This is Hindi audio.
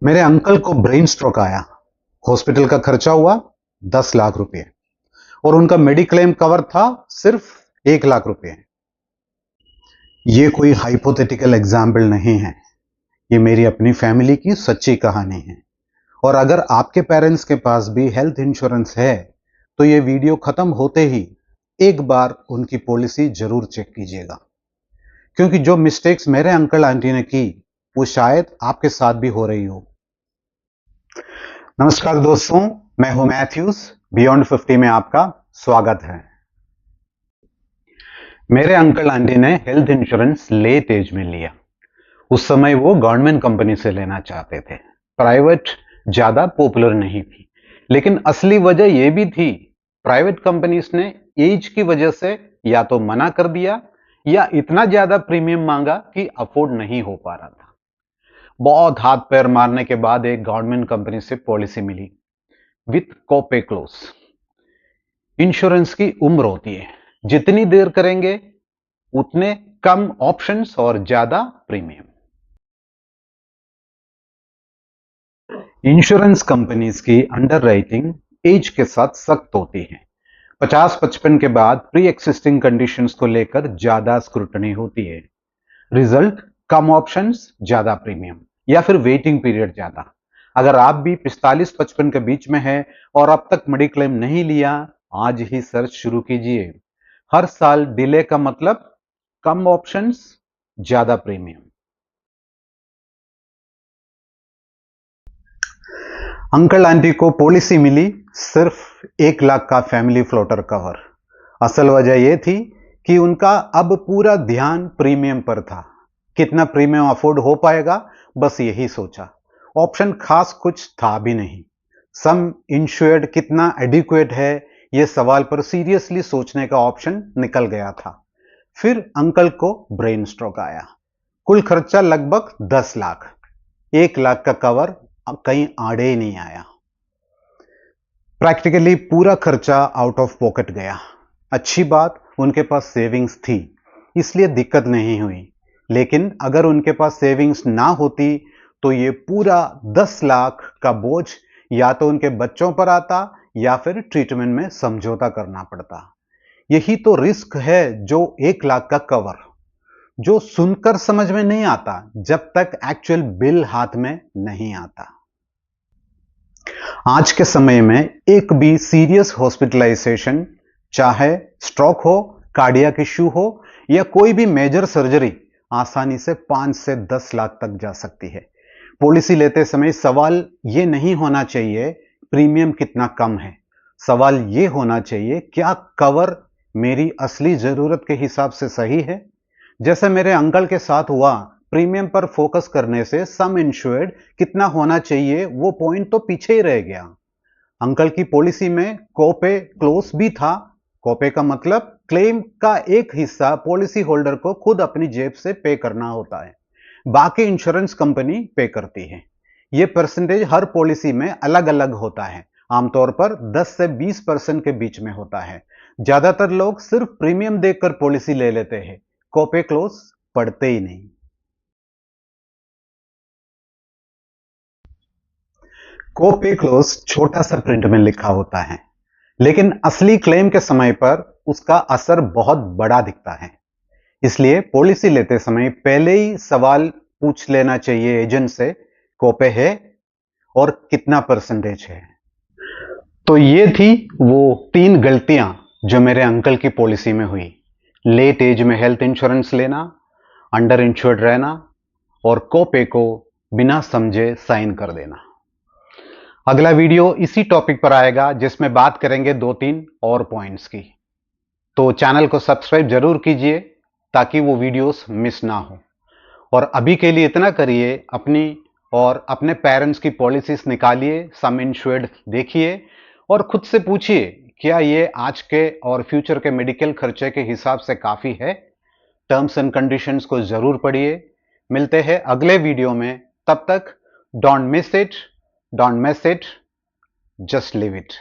मेरे अंकल को ब्रेन स्ट्रोक आया। हॉस्पिटल का खर्चा हुआ 10 लाख रुपए और उनका मेडिक्लेम कवर था सिर्फ 1 लाख रुपए। ये कोई हाइपोथेटिकल एग्जाम्पल नहीं है, ये मेरी अपनी फैमिली की सच्ची कहानी है। और अगर आपके पेरेंट्स के पास भी हेल्थ इंश्योरेंस है तो ये वीडियो खत्म होते ही एक बार उनकी पॉलिसी जरूर चेक कीजिएगा, क्योंकि जो मिस्टेक्स मेरे अंकल आंटी ने की वो शायद आपके साथ भी हो रही हो। नमस्कार दोस्तों, मैं हूं मैथ्यूज। बियॉन्ड 50 में आपका स्वागत है। मेरे अंकल आंटी ने हेल्थ इंश्योरेंस लेट एज में लिया। उस समय वो गवर्नमेंट कंपनी से लेना चाहते थे, प्राइवेट ज्यादा पॉपुलर नहीं थी। लेकिन असली वजह यह भी थी, प्राइवेट कंपनीज ने एज की वजह से या तो मना कर दिया या इतना ज्यादा प्रीमियम मांगा कि अफोर्ड नहीं हो पा रहा था। बहुत हाथ पैर मारने के बाद एक गवर्नमेंट कंपनी से पॉलिसी मिली विथ कोपे क्लोज। इंश्योरेंस की उम्र होती है, जितनी देर करेंगे उतने कम ऑप्शंस और ज्यादा प्रीमियम। इंश्योरेंस कंपनीज की अंडरराइटिंग एज के साथ सख्त होती है। 50-55 के बाद प्री एक्सिस्टिंग कंडीशंस को लेकर ज्यादा स्क्रूटनी होती है। रिजल्ट कम ऑप्शंस, ज्यादा प्रीमियम या फिर वेटिंग पीरियड ज्यादा। अगर आप भी 45-55 के बीच में है और अब तक मेडिक्लेम नहीं लिया, आज ही सर्च शुरू कीजिए। हर साल डिले का मतलब कम ऑप्शंस, ज्यादा प्रीमियम। अंकल आंटी को पॉलिसी मिली सिर्फ 1 लाख का फैमिली फ्लोटर कवर। असल वजह यह थी कि उनका अब पूरा ध्यान प्रीमियम पर था। कितना प्रीमियम अफोर्ड हो पाएगा, बस यही सोचा। ऑप्शन खास कुछ था भी नहीं। सम इंश्योर्ड कितना एडिक्वेट है, यह सवाल पर सीरियसली सोचने का ऑप्शन निकल गया था। फिर अंकल को ब्रेन स्ट्रोक आया। कुल खर्चा लगभग 10 लाख। 1 लाख का कवर कहीं आड़े ही नहीं आया। प्रैक्टिकली पूरा खर्चा आउट ऑफ पॉकेट गया। अच्छी बात, उनके पास सेविंग्स थी, इसलिए दिक्कत नहीं हुई। लेकिन अगर उनके पास सेविंग्स ना होती तो ये पूरा 10 लाख का बोझ या तो उनके बच्चों पर आता या फिर ट्रीटमेंट में समझौता करना पड़ता। यही तो रिस्क है जो 1 लाख का कवर, जो सुनकर समझ में नहीं आता जब तक एक्चुअल बिल हाथ में नहीं आता। आज के समय में एक भी सीरियस हॉस्पिटलाइजेशन, चाहे स्ट्रोक हो, कार्डियक इश्यू हो या कोई भी मेजर सर्जरी, आसानी से 5 से 10 लाख तक जा सकती है। पॉलिसी लेते समय सवाल यह नहीं होना चाहिए प्रीमियम कितना कम है, सवाल यह होना चाहिए क्या कवर मेरी असली जरूरत के हिसाब से सही है। जैसे मेरे अंकल के साथ हुआ, प्रीमियम पर फोकस करने से सम इंश्योर्ड कितना होना चाहिए वो पॉइंट तो पीछे ही रह गया। अंकल की पॉलिसी में कोपे क्लोज भी था। कोपे का मतलब क्लेम का एक हिस्सा पॉलिसी होल्डर को खुद अपनी जेब से पे करना होता है, बाकी इंश्योरेंस कंपनी पे करती है। यह परसेंटेज हर पॉलिसी में अलग अलग होता है, आमतौर पर 10 से 20% के बीच में होता है। ज्यादातर लोग सिर्फ प्रीमियम देखकर पॉलिसी ले लेते हैं, कोपे क्लोज पढ़ते ही नहीं। कोपे क्लोज छोटा सा प्रिंट में लिखा होता है, लेकिन असली क्लेम के समय पर उसका असर बहुत बड़ा दिखता है। इसलिए पॉलिसी लेते समय पहले ही सवाल पूछ लेना चाहिए एजेंट से, कोपे है और कितना परसेंटेज है। तो ये थी वो 3 गलतियां जो मेरे अंकल की पॉलिसी में हुई। लेट एज में हेल्थ इंश्योरेंस लेना, अंडर इंश्योर्ड रहना और कोपे को बिना समझे साइन कर देना। अगला वीडियो इसी टॉपिक पर आएगा जिसमें बात करेंगे 2-3 और पॉइंट्स की। तो चैनल को सब्सक्राइब जरूर कीजिए ताकि वो वीडियोस मिस ना हो। और अभी के लिए इतना करिए, अपनी और अपने पेरेंट्स की पॉलिसीज निकालिए, सम इंश्योर्ड देखिए और खुद से पूछिए क्या ये आज के और फ्यूचर के मेडिकल खर्चे के हिसाब से काफी है। टर्म्स एंड कंडीशंस को जरूर पढ़िए। मिलते हैं अगले वीडियो में, तब तक don't miss it, don't miss it, just leave it.